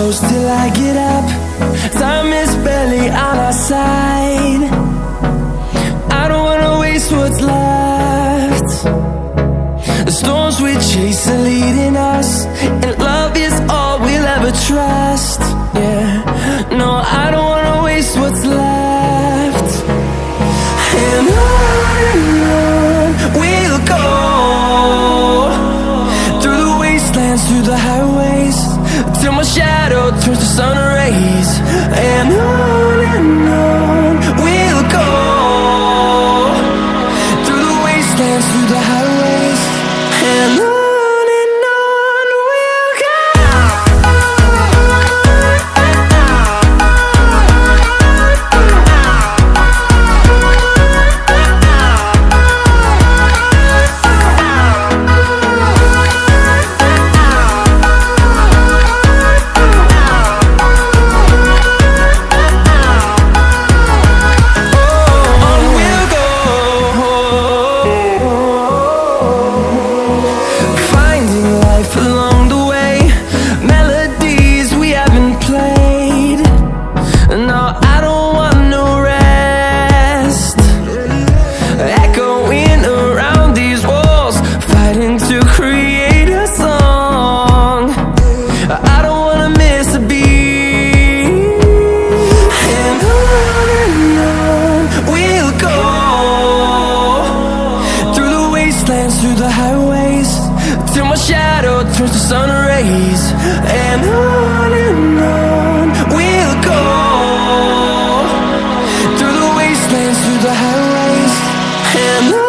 close till I get up. Time is barely on our side. I don't wanna waste what's left. The storms we chase are leading us, and love is all we'll ever trust. Yeah, no, I don't wanna waste what's left. And on we'll go, through the wastelands, through the highways, till my shadow turns to sun rays. And on we'll go, through the wastelands, through the highways, and on. Through the highways, till my shadow turns to sun rays. And on we'll go, through the wastelands, through the highways, and on.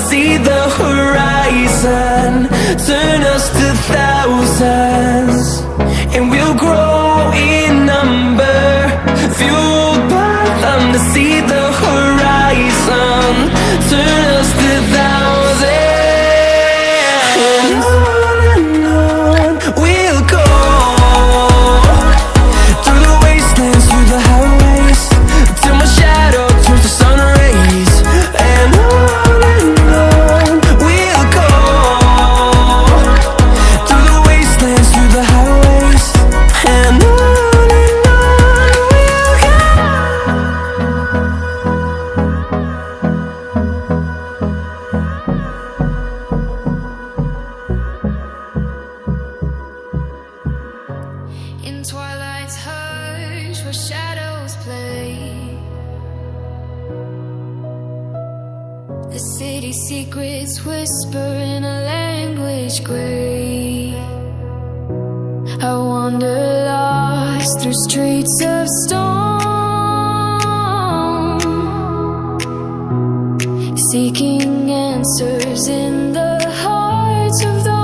See the horizon turn us to thousands, and we'll grow in number, fueled by them. To see the horizon turn us to thousands, and on we'll go, through the wastelands, through the highways, till my shadow turns to sun rays. And on twilight's hush where shadows play, the city secrets whisper in a language gray. I wander lost through streets of stone, seeking answers in the hearts of the